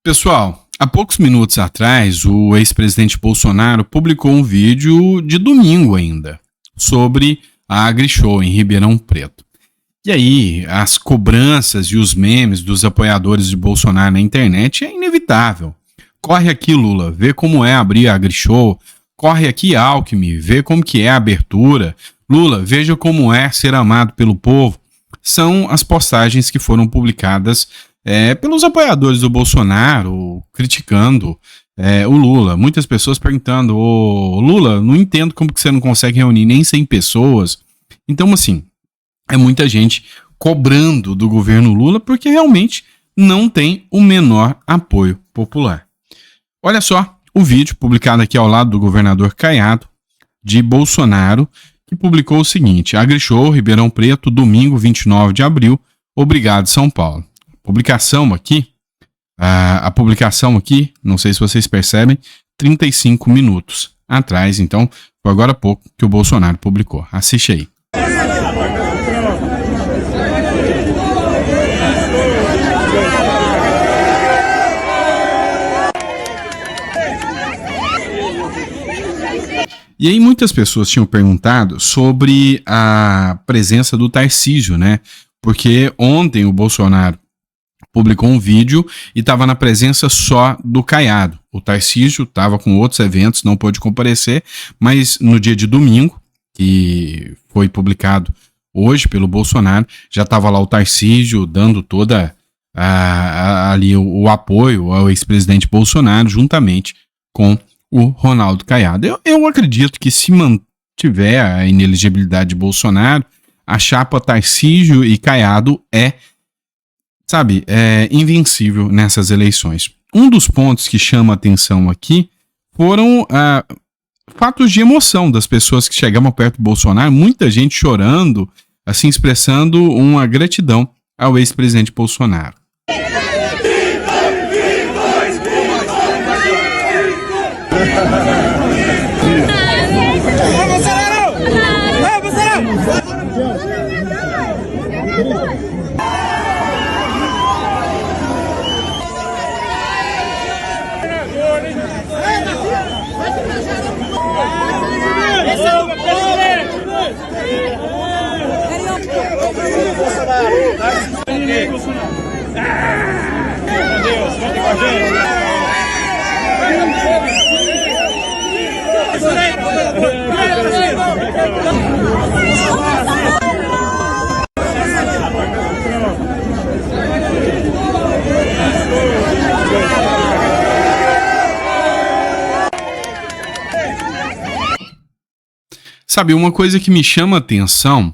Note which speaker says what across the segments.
Speaker 1: Pessoal, há poucos minutos atrás, o ex-presidente Bolsonaro publicou um vídeo de domingo ainda, sobre a AgriShow em Ribeirão Preto. E aí, as cobranças e os memes dos apoiadores de Bolsonaro na internet é inevitável. Corre aqui, Lula, vê como é abrir a AgriShow. Corre aqui, Alckmin, vê como que é a abertura. Lula, veja como é ser amado pelo povo. São as postagens que foram publicadas pelos apoiadores do Bolsonaro, criticando o Lula. Muitas pessoas perguntando, Lula, não entendo como que você não consegue reunir nem 100 pessoas. Então, assim, é muita gente cobrando do governo Lula porque realmente não tem o menor apoio popular. Olha só o vídeo publicado aqui ao lado do governador Caiado, de Bolsonaro, que publicou o seguinte: AgriShow, Ribeirão Preto, domingo 29 de abril, obrigado São Paulo. A publicação aqui, não sei se vocês percebem, 35 minutos atrás, então foi agora há pouco que o Bolsonaro publicou. Assiste aí. E aí muitas pessoas tinham perguntado sobre a presença do Tarcísio, né? Porque ontem o Bolsonaro publicou um vídeo e estava na presença só do Caiado. O Tarcísio estava com outros eventos, não pôde comparecer, mas no dia de domingo, que foi publicado hoje pelo Bolsonaro, já estava lá o Tarcísio dando toda ali o apoio ao ex-presidente Bolsonaro, juntamente com o Ronaldo Caiado. Eu acredito que se mantiver a inelegibilidade de Bolsonaro, a chapa Tarcísio e Caiado é invencível nessas eleições. Um dos pontos que chama a atenção aqui foram fatos de emoção das pessoas que chegavam perto do Bolsonaro, muita gente chorando, assim, expressando uma gratidão ao ex-presidente Bolsonaro. Sabe, uma coisa que me chama a atenção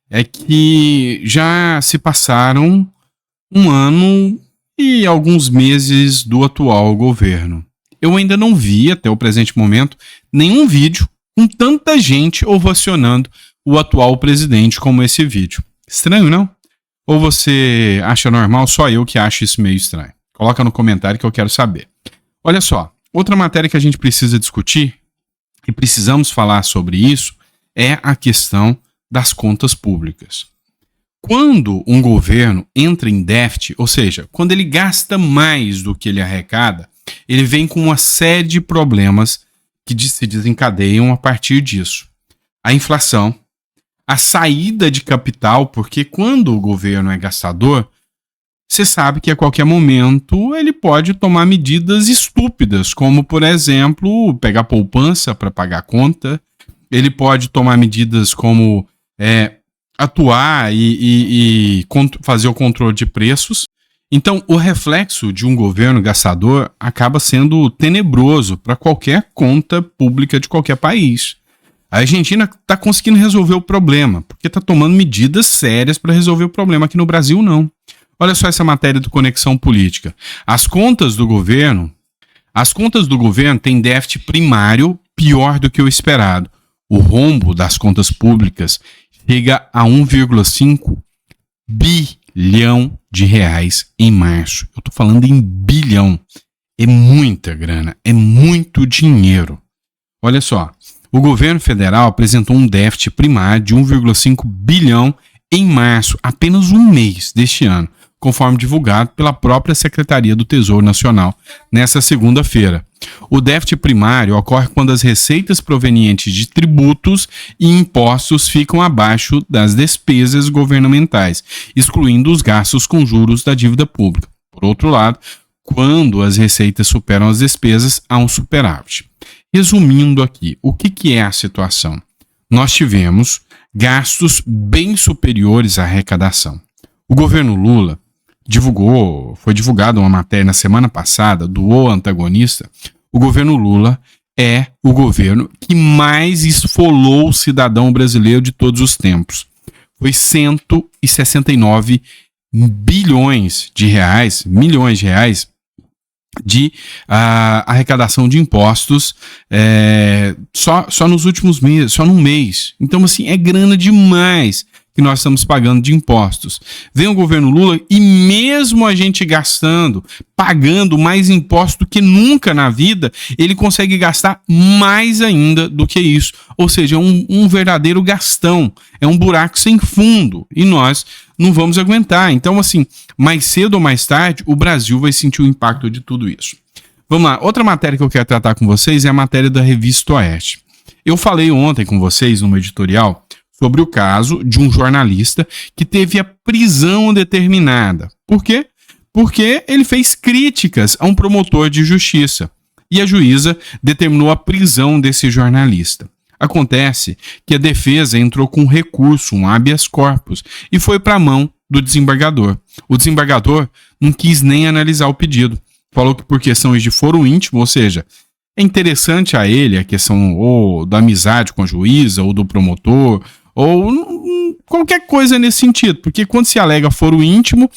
Speaker 1: é que já se passaram um ano e alguns meses do atual governo. Eu ainda não vi, até o presente momento, nenhum vídeo com tanta gente ovacionando o atual presidente como esse vídeo. Estranho, não? Ou você acha normal, só eu que acho isso meio estranho? Coloca no comentário que eu quero saber. Olha só, outra matéria que a gente precisa discutir, e precisamos falar sobre isso, é a questão das contas públicas. Quando um governo entra em déficit, ou seja, quando ele gasta mais do que ele arrecada, ele vem com uma série de problemas que se desencadeiam a partir disso. A inflação, a saída de capital, porque quando o governo é gastador, você sabe que a qualquer momento ele pode tomar medidas estúpidas, como, por exemplo, pegar poupança para pagar a conta. Ele pode tomar medidas como atuar e fazer o controle de preços. Então, o reflexo de um governo gastador acaba sendo tenebroso para qualquer conta pública de qualquer país. A Argentina está conseguindo resolver o problema, porque está tomando medidas sérias para resolver o problema. Aqui no Brasil, não. Olha só essa matéria do Conexão Política. As contas do governo têm déficit primário pior do que o esperado. O rombo das contas públicas chega a 1,5 bilhão de reais em março. Eu estou falando em bilhão. É muita grana, é muito dinheiro. Olha só, o governo federal apresentou um déficit primário de 1,5 bilhão em março, apenas um mês deste ano. conforme divulgado pela própria Secretaria do Tesouro Nacional nesta segunda-feira. O déficit primário ocorre quando as receitas provenientes de tributos e impostos ficam abaixo das despesas governamentais, excluindo os gastos com juros da dívida pública. Por outro lado, quando as receitas superam as despesas, há um superávit. Resumindo aqui, o que é a situação? Nós tivemos gastos bem superiores à arrecadação. O governo Lula foi divulgada uma matéria na semana passada do O Antagonista. O governo Lula é o governo que mais esfolou o cidadão brasileiro de todos os tempos. Foi 169 milhões de reais de arrecadação de impostos só nos últimos meses, só num mês. Então, assim, é grana demais que nós estamos pagando de impostos. Vem o governo Lula e mesmo a gente pagando mais impostos do que nunca na vida, ele consegue gastar mais ainda do que isso. Ou seja, um verdadeiro gastão. É um buraco sem fundo. E nós não vamos aguentar. Então, assim, mais cedo ou mais tarde, o Brasil vai sentir o impacto de tudo isso. Vamos lá. Outra matéria que eu quero tratar com vocês é a matéria da Revista Oeste. Eu falei ontem com vocês, numa editorial, sobre o caso de um jornalista que teve a prisão determinada. Por quê? Porque ele fez críticas a um promotor de justiça e a juíza determinou a prisão desse jornalista. Acontece que a defesa entrou com um recurso, um habeas corpus, e foi para a mão do desembargador. O desembargador não quis nem analisar o pedido. Falou que por questões de foro íntimo, ou seja, é interessante a ele a questão ou da amizade com a juíza ou do promotor, ou qualquer coisa nesse sentido, porque quando se alega foro íntimo,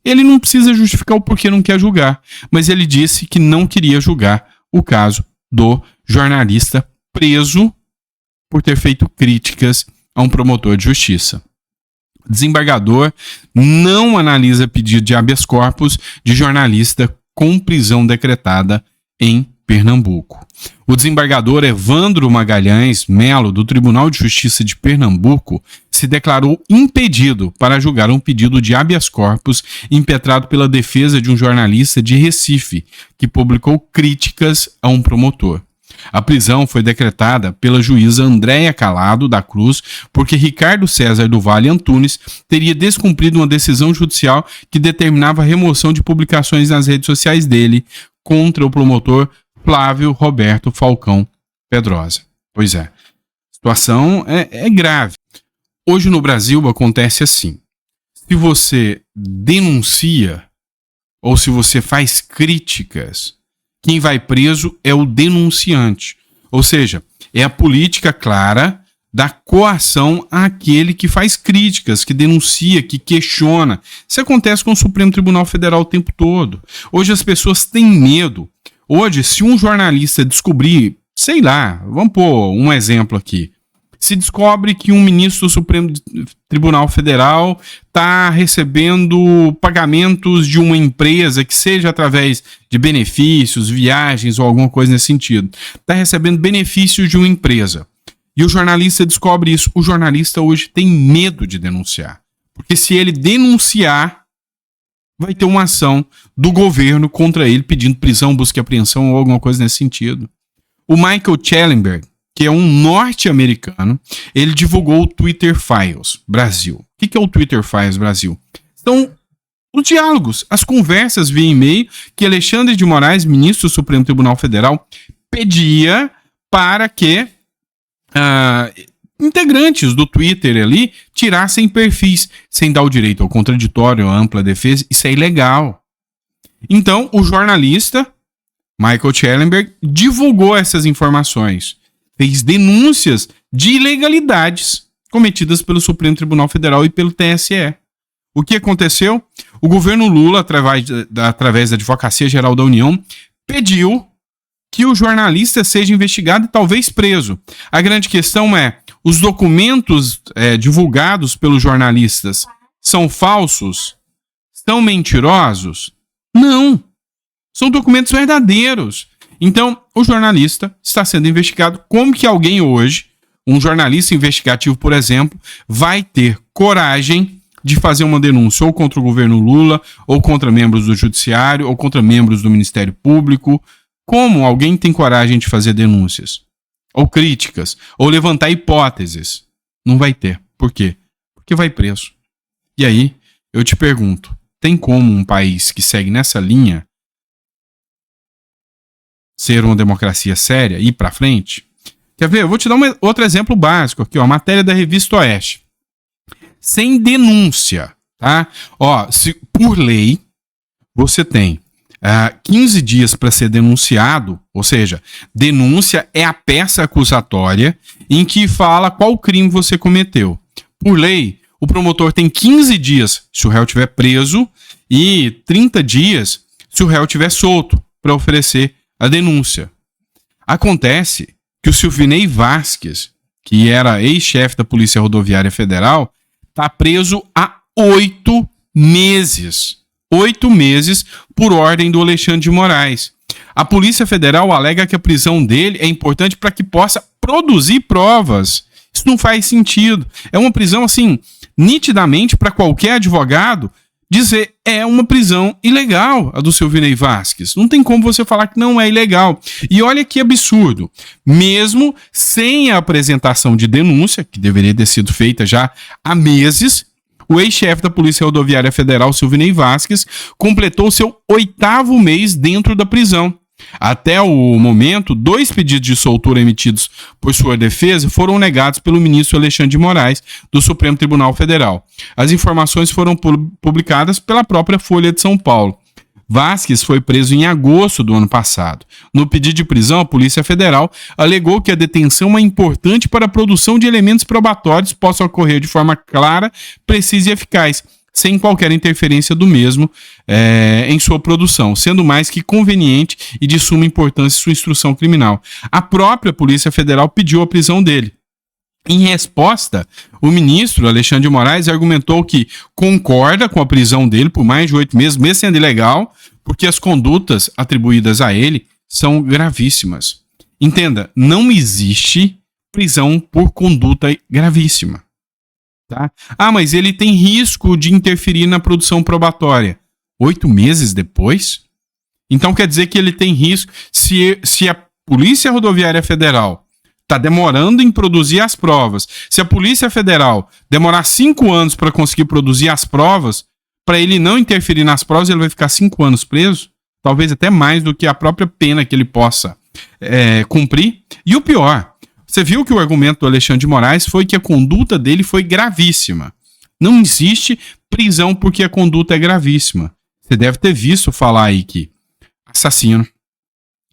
Speaker 1: ele não precisa justificar o porquê não quer julgar, mas ele disse que não queria julgar o caso do jornalista preso por ter feito críticas a um promotor de justiça. O desembargador não analisa pedido de habeas corpus de jornalista com prisão decretada em Pernambuco. O desembargador Evandro Magalhães Melo, do Tribunal de Justiça de Pernambuco, se declarou impedido para julgar um pedido de habeas corpus impetrado pela defesa de um jornalista de Recife, que publicou críticas a um promotor. A prisão foi decretada pela juíza Andréia Calado da Cruz, porque Ricardo César do Vale Antunes teria descumprido uma decisão judicial que determinava a remoção de publicações nas redes sociais dele contra o promotor Flávio Roberto Falcão Pedrosa. Pois é, a situação é grave. Hoje no Brasil acontece assim: se você denuncia ou se você faz críticas, quem vai preso é o denunciante. Ou seja, é a política clara da coação àquele que faz críticas, que denuncia, que questiona. Isso acontece com o Supremo Tribunal Federal o tempo todo. Hoje as pessoas têm medo. Hoje, se um jornalista descobrir, sei lá, vamos pôr um exemplo aqui. Se descobre que um ministro do Supremo Tribunal Federal está recebendo pagamentos de uma empresa, que seja através de benefícios, viagens ou alguma coisa nesse sentido, está recebendo benefícios de uma empresa. E o jornalista descobre isso. O jornalista hoje tem medo de denunciar. Porque se ele denunciar, vai ter uma ação do governo contra ele, pedindo prisão, busca e apreensão ou alguma coisa nesse sentido. O Michael Schellenberg, que é um norte-americano, ele divulgou o Twitter Files Brasil. O que é o Twitter Files Brasil? São os diálogos, as conversas via e-mail que Alexandre de Moraes, ministro do Supremo Tribunal Federal, pedia para que integrantes do Twitter ali tirassem perfis, sem dar o direito ao contraditório, à ampla defesa. Isso é ilegal. Então, o jornalista Michael Schellenberg divulgou essas informações, fez denúncias de ilegalidades cometidas pelo Supremo Tribunal Federal e pelo TSE. O que aconteceu? O governo Lula, através da Advocacia Geral da União, pediu que o jornalista seja investigado e talvez preso. A grande questão é: os documentos divulgados pelos jornalistas são falsos? São mentirosos? Não. São documentos verdadeiros. Então, o jornalista está sendo investigado. Como que alguém hoje, um jornalista investigativo, por exemplo, vai ter coragem de fazer uma denúncia ou contra o governo Lula, ou contra membros do judiciário, ou contra membros do Ministério Público? Como alguém tem coragem de fazer denúncias? Ou críticas? Ou levantar hipóteses? Não vai ter. Por quê? Porque vai preso. E aí, eu te pergunto, tem como um país que segue nessa linha ser uma democracia séria e ir pra frente? Quer ver? Eu vou te dar outro exemplo básico aqui, ó, a matéria da Revista Oeste. Sem denúncia, tá? Ó, por lei, você tem 15 dias para ser denunciado, ou seja, denúncia é a peça acusatória em que fala qual crime você cometeu. Por lei, o promotor tem 15 dias se o réu estiver preso e 30 dias se o réu estiver solto para oferecer a denúncia. Acontece que o Silvinei Vasquez, que era ex-chefe da Polícia Rodoviária Federal, está preso há 8 meses. 8 meses por ordem do Alexandre de Moraes. A Polícia Federal alega que a prisão dele é importante para que possa produzir provas. Isso não faz sentido. É uma prisão, assim, nitidamente para qualquer advogado dizer é uma prisão ilegal a do Silvinei Vasquez. Não tem como você falar que não é ilegal. E olha que absurdo. Mesmo sem a apresentação de denúncia, que deveria ter sido feita já há meses, o ex-chefe da Polícia Rodoviária Federal, Silvinei Vasquez, completou seu 8º mês dentro da prisão. Até o momento, 2 pedidos de soltura emitidos por sua defesa foram negados pelo ministro Alexandre de Moraes, do Supremo Tribunal Federal. As informações foram publicadas pela própria Folha de São Paulo. Vasquez foi preso em agosto do ano passado. No pedido de prisão, a Polícia Federal alegou que a detenção é importante para a produção de elementos probatórios que possam ocorrer de forma clara, precisa e eficaz, sem qualquer interferência do mesmo em sua produção, sendo mais que conveniente e de suma importância sua instrução criminal. A própria Polícia Federal pediu a prisão dele. Em resposta, o ministro Alexandre de Moraes argumentou que concorda com a prisão dele por mais de 8 meses, mesmo sendo ilegal, porque as condutas atribuídas a ele são gravíssimas. Entenda, não existe prisão por conduta gravíssima. Tá? Ah, mas ele tem risco de interferir na produção probatória. 8 meses depois? Então quer dizer que ele tem risco se a Polícia Rodoviária Federal está demorando em produzir as provas. Se a Polícia Federal demorar 5 anos para conseguir produzir as provas, para ele não interferir nas provas, ele vai ficar 5 anos preso, talvez até mais do que a própria pena que ele possa cumprir. E o pior, você viu que o argumento do Alexandre de Moraes foi que a conduta dele foi gravíssima. Não existe prisão porque a conduta é gravíssima. Você deve ter visto falar aí que assassino,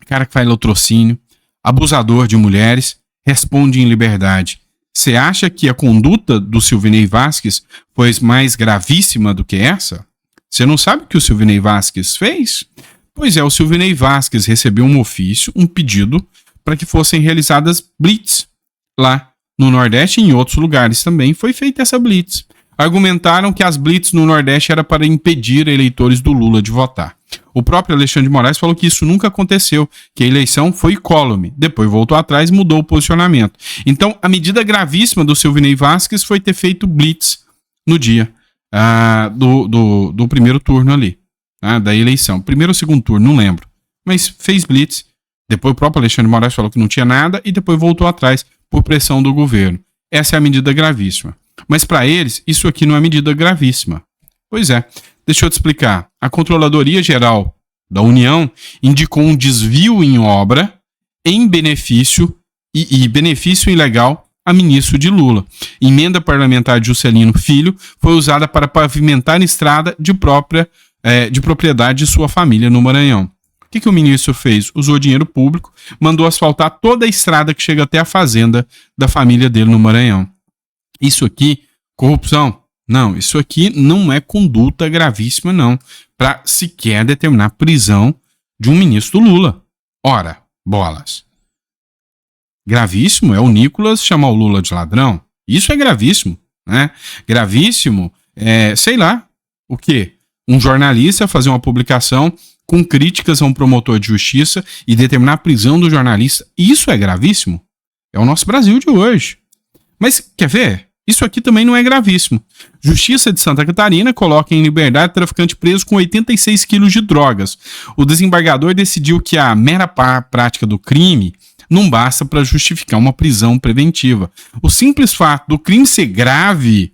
Speaker 1: cara que faz latrocínio, abusador de mulheres, responde em liberdade. Você acha que a conduta do Silvinei Vasquez foi mais gravíssima do que essa? Você não sabe o que o Silvinei Vasquez fez? Pois é, o Silvinei Vasquez recebeu um ofício, um pedido, para que fossem realizadas blitz lá no Nordeste e em outros lugares também. Foi feita essa blitz. Argumentaram que as blitz no Nordeste era para impedir eleitores do Lula de votar. O próprio Alexandre de Moraes falou que isso nunca aconteceu, que a eleição foi incólume. Depois voltou atrás e mudou o posicionamento. Então, a medida gravíssima do Silvinei Vasquez foi ter feito blitz no dia do primeiro turno ali, da eleição. Primeiro ou segundo turno, não lembro. Mas fez blitz. Depois o próprio Alexandre de Moraes falou que não tinha nada e depois voltou atrás por pressão do governo. Essa é a medida gravíssima. Mas para eles, isso aqui não é medida gravíssima. Pois é. Deixa eu te explicar. A Controladoria Geral da União indicou um desvio em obra em benefício e benefício ilegal a ministro de Lula. Emenda parlamentar de Juscelino Filho foi usada para pavimentar estrada de propriedade de sua família no Maranhão. O que o ministro fez? Usou dinheiro público, mandou asfaltar toda a estrada que chega até a fazenda da família dele no Maranhão. Isso aqui, corrupção? Não, isso aqui não é conduta gravíssima, não, para sequer determinar a prisão de um ministro Lula. Ora, bolas. Gravíssimo é o Nicolas chamar o Lula de ladrão. Isso é gravíssimo, né? Gravíssimo é, sei lá, o quê? Um jornalista fazer uma publicação com críticas a um promotor de justiça e determinar a prisão do jornalista. Isso é gravíssimo. É o nosso Brasil de hoje. Mas, quer ver? Isso aqui também não é gravíssimo. Justiça de Santa Catarina coloca em liberdade traficante preso com 86 quilos de drogas. O desembargador decidiu que a mera prática do crime não basta para justificar uma prisão preventiva. O simples fato do crime ser grave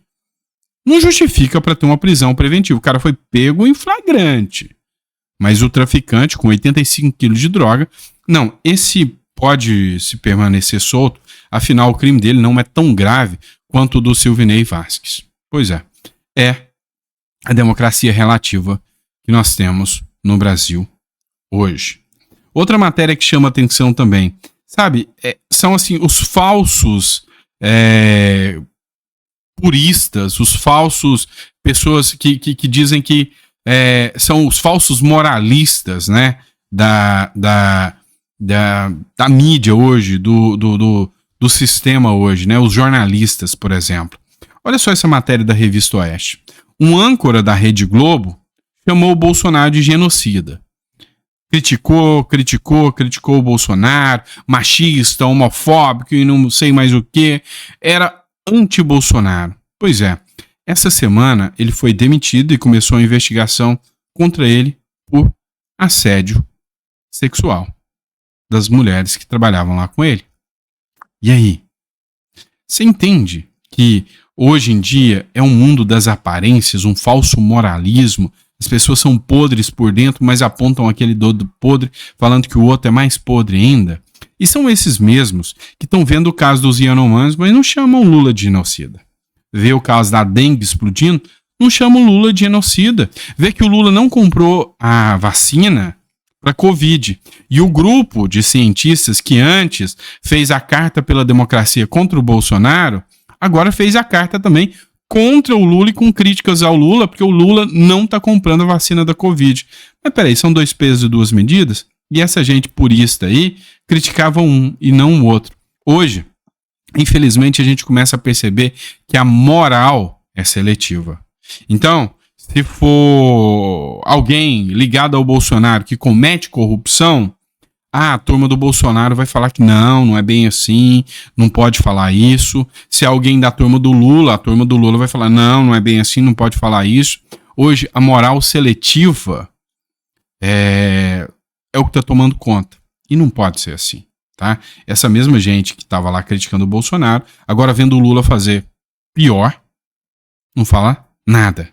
Speaker 1: não justifica para ter uma prisão preventiva. O cara foi pego em flagrante. Mas o traficante com 85 quilos de droga, não, esse pode se permanecer solto, afinal o crime dele não é tão grave quanto o do Silvinei Vasquez. Pois é a democracia relativa que nós temos no Brasil hoje. Outra matéria que chama atenção também, sabe, são assim os falsos puristas, os falsos pessoas que dizem que são os falsos moralistas, né, da mídia hoje, do sistema hoje, né, os jornalistas, por exemplo. Olha só essa matéria da Revista Oeste. Um âncora da Rede Globo chamou o Bolsonaro de genocida. Criticou o Bolsonaro, machista, homofóbico e não sei mais o que. Era anti-Bolsonaro. Pois é, essa semana ele foi demitido e começou a investigação contra ele por assédio sexual das mulheres que trabalhavam lá com ele. E aí? Você entende que hoje em dia é um mundo das aparências, um falso moralismo? As pessoas são podres por dentro, mas apontam aquele dedo podre, falando que o outro é mais podre ainda. E são esses mesmos que estão vendo o caso dos Yanomamis, mas não chamam Lula de genocida. Vê o caso da dengue explodindo, não chamam Lula de genocida. Vê que o Lula não comprou a vacina para Covid. E o grupo de cientistas que antes fez a carta pela democracia contra o Bolsonaro, agora fez a carta também contra o Lula e com críticas ao Lula, porque o Lula não está comprando a vacina da Covid. Mas peraí, são 2 pesos e 2 medidas? E essa gente purista aí criticava um e não o outro. Hoje, infelizmente, a gente começa a perceber que a moral é seletiva. Então, se for alguém ligado ao Bolsonaro que comete corrupção, a turma do Bolsonaro vai falar que não é bem assim, não pode falar isso. Se alguém da turma do Lula, a turma do Lula vai falar não é bem assim, não pode falar isso. Hoje, a moral seletiva é o que está tomando conta. E não pode ser assim, tá? Essa mesma gente que estava lá criticando o Bolsonaro, agora vendo o Lula fazer pior, não fala nada.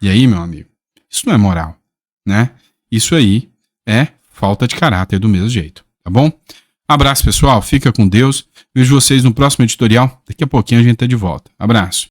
Speaker 1: E aí, meu amigo, isso não é moral, né? Isso aí é falta de caráter do mesmo jeito, tá bom? Abraço, pessoal. Fica com Deus. Vejo vocês no próximo editorial. Daqui a pouquinho a gente tá de volta. Abraço.